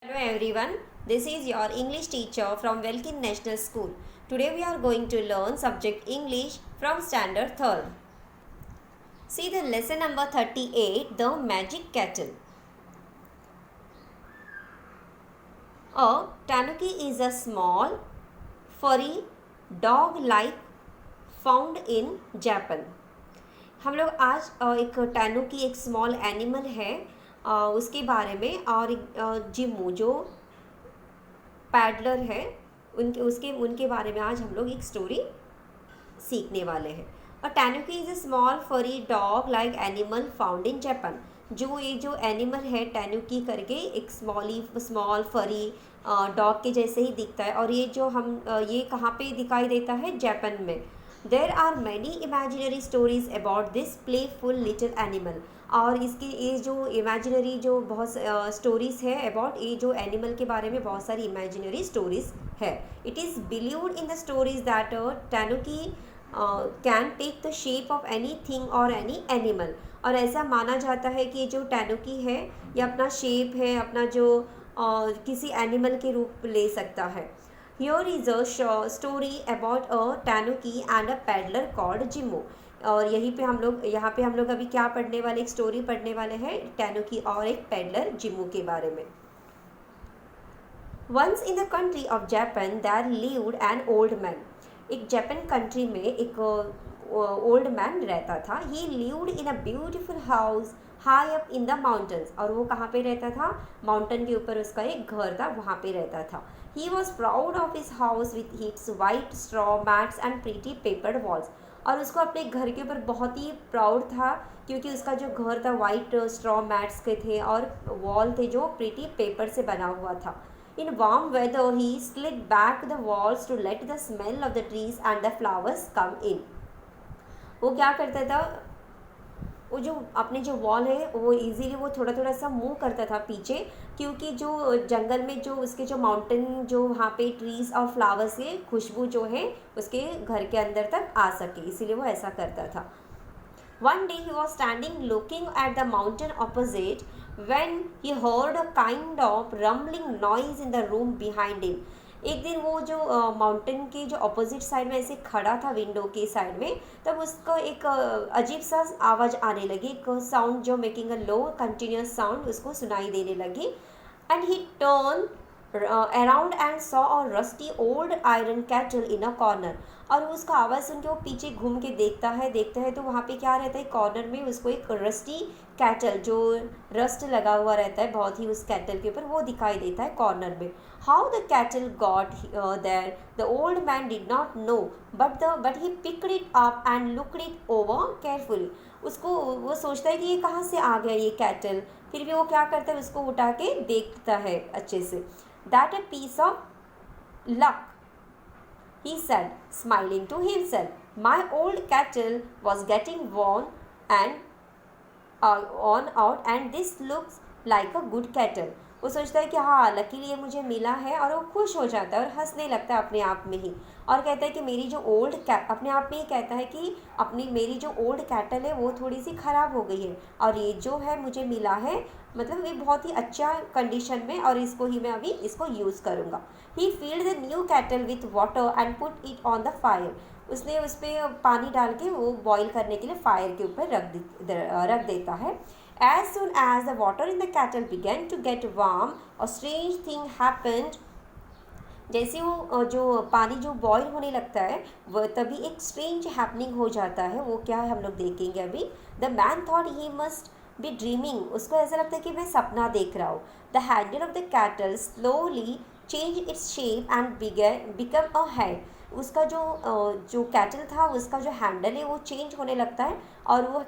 Hello everyone, this is your English teacher from Welkin National School. Today we are going to learn subject English from standard 3rd. See the lesson number 38, the magic kettle. A tanuki is a small, furry, dog-like found in Japan. हम लोग आज एक टैनुकी एक small animal है उसके बारे में और जिमू जो पैडलर है उनके बारे में आज हम लोग एक स्टोरी सीखने वाले हैं। अ टैनुकी इज़ अ स्मॉल फरी dog like animal found in Japan. ये जो एनिमल है टैनुकी करके एक स्मॉल फरी डॉग के जैसे ही दिखता है और ये कहाँ पे दिखाई देता है? जापान में। There are many imaginary stories about this playful little animal. और ये जो इमेजिनरी जो बहुत स्टोरीज़ है अबाउट ये जो एनिमल के बारे में बहुत सारी इमेजिनरी स्टोरीज़ है। It is believed in the stories that tanuki can take the shape of any thing और एनी एनिमल। और ऐसा माना जाता है कि जो टैनुकी है ये अपना शेप है अपना जो किसी एनिमल के रूप ले सकता है। Here is a story about a tanuki and a peddler called Jimmo। और यहाँ पे हम लोग अभी क्या पढ़ने वाले? एक स्टोरी पढ़ने वाले हैं टैनुकी और एक पेडलर जिम्मू के बारे में। Once in the country of Japan there lived an old man। एक जापान कंट्री में एक ओल्ड मैन रहता था। He lived in a beautiful house high up in the mountains। और वो कहाँ पे रहता था? माउंटेन के ऊपर उसका एक घर था, वहाँ पे रहता था। He was proud of his house with its white straw mats and pretty papered walls। और उसको अपने घर के ऊपर बहुत ही प्राउड था क्योंकि उसका जो घर था वाइट स्ट्रॉ मैट्स के थे और वॉल थे जो प्रीटी पेपर से बना हुआ था। In warm weather he slid back the walls to let the smell of the trees and the flowers come in। वो क्या करता था? वो जो अपने जो वॉल है वो इजीली वो थोड़ा थोड़ा सा मूव करता था पीछे क्योंकि जो जंगल में जो उसके जो माउंटेन जो वहाँ पे ट्रीज़ और फ्लावर्स के खुशबू जो है उसके घर के अंदर तक आ सके, इसीलिए वो ऐसा करता था। One day he was standing looking at the mountain opposite when he heard a kind of rumbling noise in the room behind him। एक दिन वो जो माउंटेन के जो अपोजिट साइड में ऐसे खड़ा था विंडो के साइड में, तब उसको एक अजीब सा आवाज़ आने लगी, एक साउंड जो making a low continuous sound उसको सुनाई देने लगी। And he turn around and saw a rusty old iron cattle in a corner. और उसका आवाज़ सुन के वो पीछे घूम के देखता है तो वहाँ पे क्या रहता है? कॉर्नर में उसको एक रस्टी कैटल जो रस्ट लगा हुआ रहता है बहुत ही उस कैटल के ऊपर, वो दिखाई देता है कॉर्नर में। How the kettle got there the old man did not know but he picked it up and looked it over carefully. उसको वो सोचता है कि ये कहाँ से आ गया ये कैटल, फिर भी वो क्या करता है? उसको उठा के देखता है अच्छे से। That a piece of luck, he said, smiling to himself. My old cattle was getting worn out and this looks like a good cattle। वो सोचता है कि हाँ लकीली ये मुझे मिला है और वो खुश हो जाता है और हंसने लगता है अपने आप में ही और कहता है कि मेरी जो अपने आप में ही कहता है कि मेरी जो ओल्ड कैटल है वो थोड़ी सी ख़राब हो गई है और ये जो है मुझे मिला है मतलब ये बहुत ही अच्छा कंडीशन में और इसको ही मैं अभी इसको यूज़ करूँगा। He filled the new kettle with water and put it on the fire. उसने उस पर पानी डाल के वो बॉईल करने के लिए फायर के ऊपर रख देता है। As soon as the water in the kettle began to get warm, a strange thing happened। जैसे वो जो पानी जो बॉईल होने लगता है वह तभी एक स्ट्रेंज हैपनिंग हो जाता है। वो क्या है हम लोग देखेंगे अभी। The man thought he must be dreaming. उसको ऐसा लगता है कि मैं सपना देख रहा हूँ। The handle of the cattle slowly change its shape and become a head. उसका जो कैटल था उसका जो हैंडल है वो चेंज होने लगता है और वो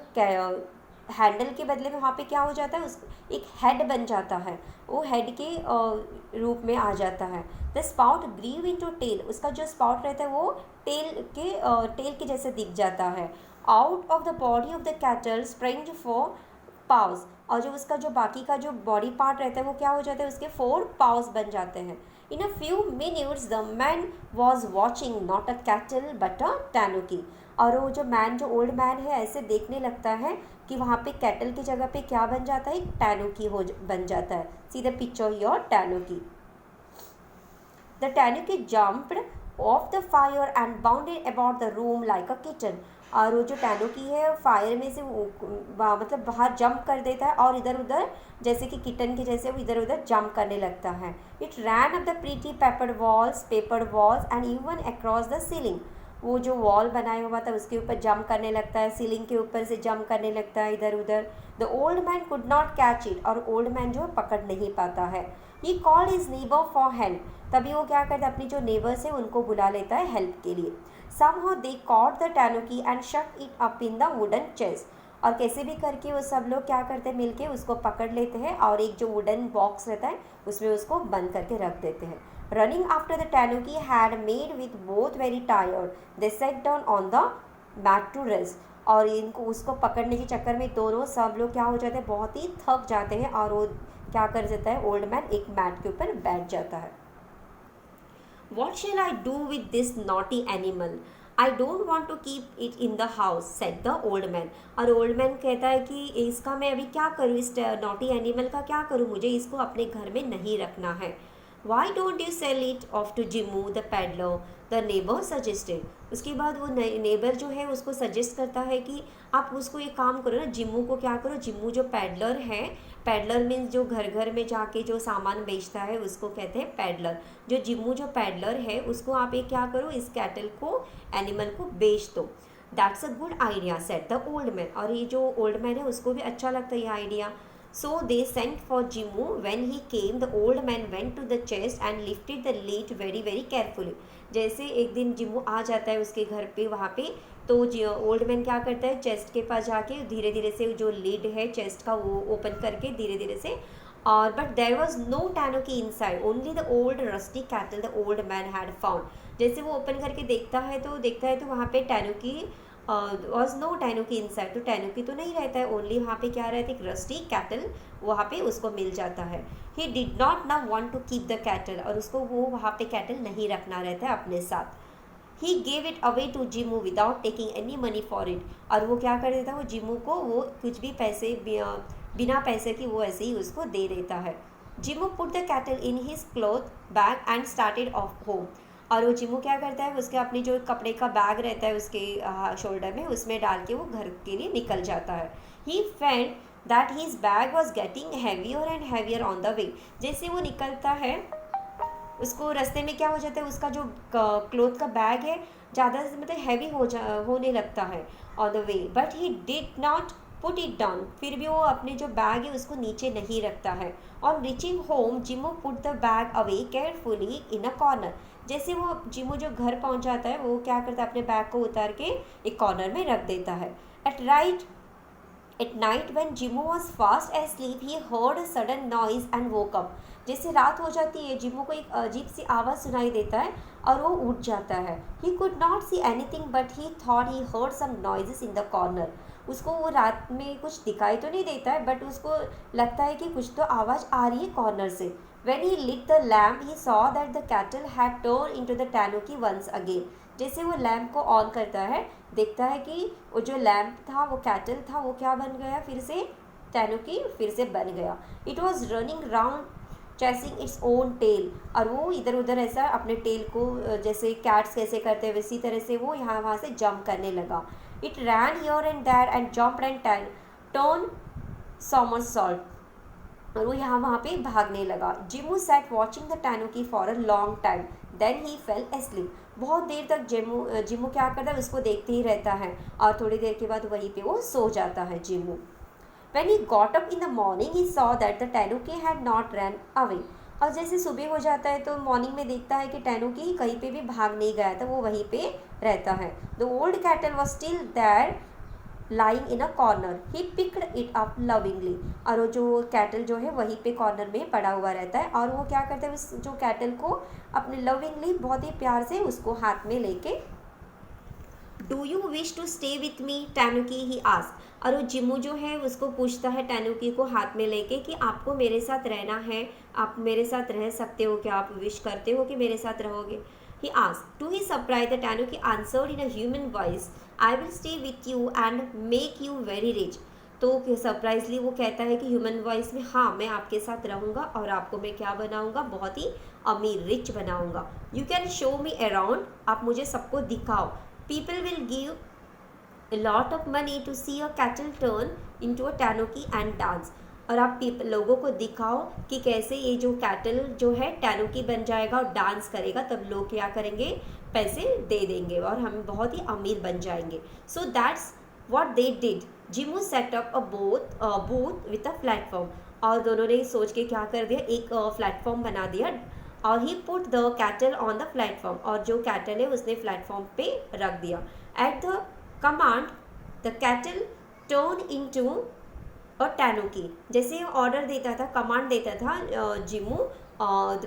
हैंडल के बदले में वहाँ पे क्या हो जाता है? एक हेड बन जाता है, वो हेड के रूप में आ जाता है। The spout grew into tail. उसका जो स्पाउट रहता है वो टेल के जैसे दिख जाता है। Out of the body of the cattle spring 4 पाउस। और जो उसका जो बाकी का जो बॉडी पार्ट रहता है वो क्या हो जाता है? उसके 4 पाउस बन जाते हैं। In a few minutes the man was watching not a cattle but a tanuki। और वो जो मैन, जो ओल्ड मैन है, ऐसे देखने लगता है कि वहाँ पे कैटल की जगह पे क्या बन जाता है, एक टैनुकी बन जाता है. See the picture your tanuki. The tanuki jumped off the fire and bounded about the room like a kitten. और वो जो टैनुकी है फायर में से मतलब बाहर जंप कर देता है और इधर उधर जैसे कि किटन के जैसे वो इधर उधर जंप करने लगता है. It ran up the pretty papered walls and even across the ceiling. वो जो वॉल बनाया हुआ था उसके ऊपर जंप करने लगता है, सीलिंग के ऊपर से जंप करने लगता है इधर उधर. The old man could not catch it. और ओल्ड मैन जो पकड़ नहीं पाता है. He called his neighbour for help. तभी वो क्या करता है, अपनी जो नेबर्स है उनको बुला लेता है हेल्प के लिए. Somehow they caught the tanuki and shut it up in the wooden chest. और कैसे भी करके वो सब लोग क्या करते हैं, मिलके उसको पकड़ लेते हैं और एक जो वुडन बॉक्स रहता है उसमें उसको बंद करके रख देते हैं. Running after the tanuki had made with both very tired. They sat down on the mat to rest. और इनको उसको पकड़ने के चक्कर में दोनों सब लोग क्या हो जाते हैं, बहुत ही थक जाते हैं. और वो क्या कर देता है, ओल्ड मैन एक मैट के ऊपर बैठ जाता है. What shall I do with this naughty animal? I don't want to keep it in the house, said the old man. और old man कहता है कि इसका मैं अभी क्या करूँ, इस naughty animal का क्या करूँ, मुझे इसको अपने घर में नहीं रखना है. Why don't you sell it off to Jimmu the peddler? The neighbor suggested. उसके बाद वो नेबर जो है उसको सजेस्ट करता है कि आप उसको एक काम करो ना, जिम्मू को क्या करो, जिम्मू जो पैडलर है, पैडलर मीन्स जो घर घर में जाके जो सामान बेचता है उसको कहते हैं पैडलर. जो जिम्मू जो पैडलर है उसको आप एक क्या करो, इस कैटल को, एनिमल को बेच दो. That's a good idea, said the old man. और ये जो ओल्ड मैन है उसको भी अच्छा लगता है ये idea. So they sent for Jimmu. When he came, the old man went to the chest and lifted the lid very carefully. जैसे एक दिन जिम्मू आ जाता है उसके घर पे, वहाँ पे तो ओल्ड मैन क्या करता है, चेस्ट के पास जाके धीरे धीरे से जो लिड है चेस्ट का वो ओपन करके धीरे धीरे से. और but there was no tanuki inside, only the old rusty kettle the old man had found. जैसे वो ओपन करके देखता है तो वहाँ पे tanuki was no tanuki inside. तो टैनुकी तो नहीं रहता है, ओनली वहाँ पे क्या रहता है, एक रस्टी कैटल वहाँ पे उसको मिल जाता है. He did not now want to keep the kettle. और उसको वो वहाँ पे कैटल नहीं रखना रहता है अपने साथ. He gave it away to Jimmu without taking any money for it. और वो क्या कर देता है, वो जिम्मू को वो कुछ भी पैसे बिना पैसे की वो ऐसे ही उसको दे देता है. Jimmu put the kettle in his cloth bag and started off home. और वो जिम्मू क्या करता है, उसके अपनी जो कपड़े का बैग रहता है उसके शोल्डर में, उसमें डाल के वो घर के लिए निकल जाता है. He felt that his bag was getting heavier and heavier on the way. जैसे वो निकलता है उसको रास्ते में क्या हो जाता है, उसका जो क्लोथ का बैग है ज़्यादा मतलब हैवी होने लगता है on the way. But he did not put it down. फिर भी वो अपने जो बैग है उसको नीचे नहीं रखता है. On reaching home Jimmu put the bag away carefully in a corner. जैसे वो जिम्मू जो घर पहुंच जाता है वो क्या करता है, अपने बैग को उतार के एक कॉर्नर में रख देता है. At night when Jimmu was fast asleep, he heard a sudden noise and woke up. जैसे रात हो जाती है जिम्मू को एक अजीब सी आवाज़ सुनाई देता है और वो उठ जाता है. He could not see anything but he thought he heard some noises in the corner. उसको वो रात में कुछ दिखाई तो नहीं देता है बट उसको लगता है कि कुछ तो आवाज़ आ रही है कॉर्नर से. When he lit the lamp, he saw that the kettle had turned into the tanuki once again. जैसे वो लैम्प को ऑन करता है देखता है कि वो जो लैम्प था, वो कैटल था, वो क्या बन गया, फिर से टैनुकी फिर से बन गया. It was running round chasing its own tail. और वो इधर उधर ऐसा अपने टेल को जैसे कैट्स कैसे करते हैं वैसी तरह से वो यहाँ वहाँ से जंप करने लगा. It ran here and there and jumped and turn somersault. और वो यहाँ वहाँ पे भागने लगा. Jimmu sat watching the tanuki for a long time. Then he fell asleep. बहुत देर तक जिम्मू क्या करता है, उसको देखते ही रहता है और थोड़ी देर के बाद वहीं पे वो सो जाता है जिम्मू. When he got up in the morning, he saw that the tanuki had not ran away. और जैसे सुबह हो जाता है तो मॉर्निंग में देखता है कि टैनुकी कहीं पे भी भाग नहीं गया था, वो वहीं पे रहता है. The old cattle was still there lying in a corner. He picked it up lovingly. और वो जो कैटल जो है वहीं पे कॉर्नर में पड़ा हुआ रहता है और वो क्या करता है, उस जो कैटल को अपने लविंगली बहुत ही प्यार से उसको हाथ में लेके do you wish to stay with me tanuki he asked. और वो जिम्मू जो है उसको पूछता है टैनुकी को हाथ में लेके कि आपको मेरे साथ रहना है, आप मेरे साथ रह सकते हो क्या, आप विश करते हो कि मेरे साथ रहोगे. He asked. To his surprise, the tanuki answered in a human voice, I will stay with you and make you very rich. तो सरप्राइजली वो कहता है कि ह्यूमन वॉइस में, हाँ मैं आपके साथ रहूँगा और आपको मैं क्या बनाऊँगा, बहुत ही अमीर, रिच बनाऊँगा. You can show me around, आप मुझे सबको दिखाओ. People will give a lot of money to see a cattle turn into a tanuki and dance. और आप लोगों को दिखाओ कि कैसे ये जो कैटल जो है टैनुकी बन जाएगा और डांस करेगा, तब लोग क्या करेंगे, पैसे दे देंगे और हम बहुत ही अमीर बन जाएंगे. So that's what they did. Jimmu set up a booth with a platform. और दोनों ने सोच के क्या कर दिया, एक प्लेटफॉर्म बना दिया और he put the kettle on the platform. और जो कैटल है उसने प्लेटफॉर्म पे रख दिया. At the command the kettle turn into a tanuki. जैसे ऑर्डर देता था, कमांड देता था जिमू,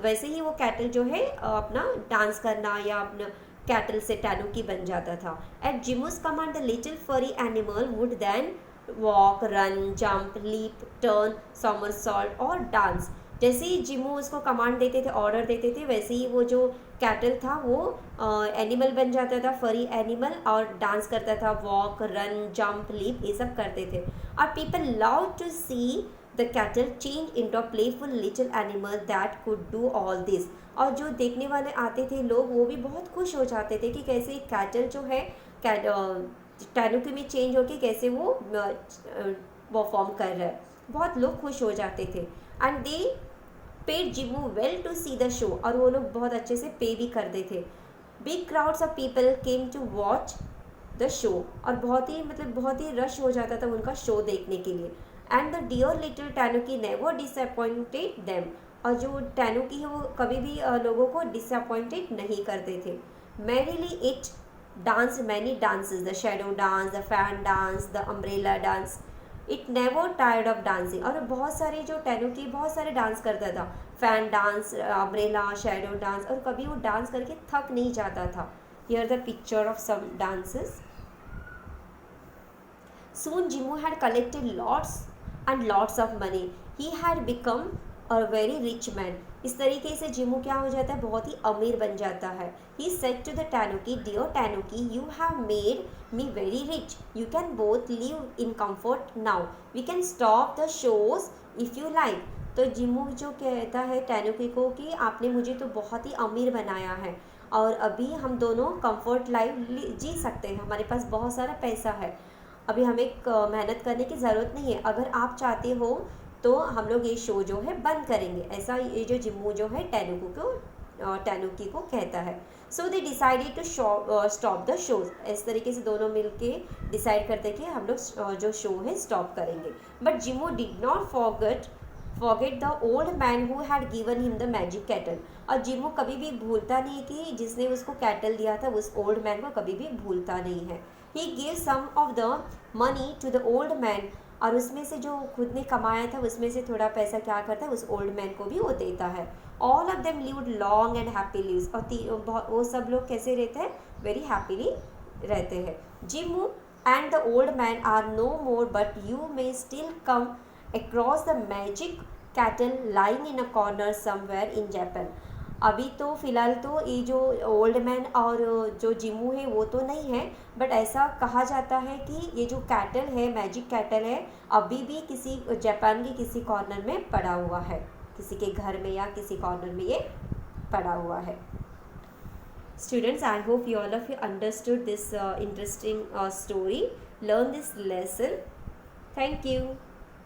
वैसे ही वो कैटल जो है अपना डांस करना या अपना कैटल से टैनुकी बन जाता था. At Jimu's command the little furry animal would then walk, run, jump, leap, turn, somersault और डांस. जैसे ही जिमू उसको कमांड देते थे, ऑर्डर देते थे, वैसे ही वो जो कैटल था वो एनिमल बन जाता था, फरी एनिमल, और डांस करता था, वॉक, रन, जंप, लीप, ये सब करते थे. और people love to see the kettle change into a playful little animal that could do all this. और जो देखने वाले आते थे लोग, वो भी बहुत खुश हो जाते थे कि कैसे एक कैटल जो है टैनुकी में चेंज होके कैसे वो परफॉर्म कर रहा है. बहुत लोग खुश हो जाते थे. And they paid Jimmu well to see the show. और वो लोग बहुत अच्छे से पे भी करते थे. Big crowds of people came to watch the show. और बहुत ही रश हो जाता था उनका शो देखने के लिए. And the dear little tanuki never disappointed them. और जो टैनुकी है वो कभी भी लोगों को डिसअपॉइंटेड नहीं करते थे. Merrily it dance many dances, the shadow dance, the fan dance, the umbrella dance. It never tired of dancing. और बहुत सारे जो टैनुकी बहुत सारे डांस करता था, fan dance, umbrella, shadow dance, और कभी वो डांस करके थक नहीं जाता था. Here the picture of some dances. Soon Jimu had collected lots and lots of money. He had become a very rich man. इस तरीके से जिमू क्या हो जाता है, बहुत ही अमीर बन जाता है. He said to the tanuki, dear tanuki, you have made me very rich. You can both live in comfort now. We can stop the shows if you like. तो जिमू जो कहता है टैनुकी को कि आपने मुझे तो बहुत ही अमीर बनाया है और अभी हम दोनों कंफर्ट लाइफ जी सकते हैं, हमारे पास बहुत सारा पैसा है, अभी हमें मेहनत करने की ज़रूरत नहीं है. अगर आप चाहते हो तो हम लोग ये शो जो है बंद करेंगे. ऐसा ये जो जिमू जो है टैनुकी को कहता है. So they decided to stop the shows. इस तरीके से दोनों मिलके डिसाइड करते कि हम लोग जो शो है स्टॉप करेंगे. But Jimmu did not forget the old man who had given him the magic kettle. और जिमू कभी भी भूलता नहीं कि जिसने उसको कैटल दिया था, उस ओल्ड मैन को कभी भी भूलता नहीं है. He gave some of the money to the old man. और उसमें से जो खुद ने कमाया था उसमें से थोड़ा पैसा क्या करता है, उस ओल्ड मैन को भी वो देता है. All of them lived long and happy lives. और वो सब लोग कैसे रहते हैं, वेरी हैप्पीली रहते हैं. जिमू and the old man are no more, but you may still come across the magic cattle lying in a corner somewhere in Japan. अभी तो फ़िलहाल तो ये जो ओल्ड मैन और जो जिमू है वो तो नहीं है, बट ऐसा कहा जाता है कि ये जो कैटल है, मैजिक कैटल है, अभी भी किसी जापान के किसी कॉर्नर में पड़ा हुआ है, किसी के घर में या किसी कॉर्नर में ये पड़ा हुआ है. Students, I hope you all of you understood this interesting story, learn this lesson. Thank you.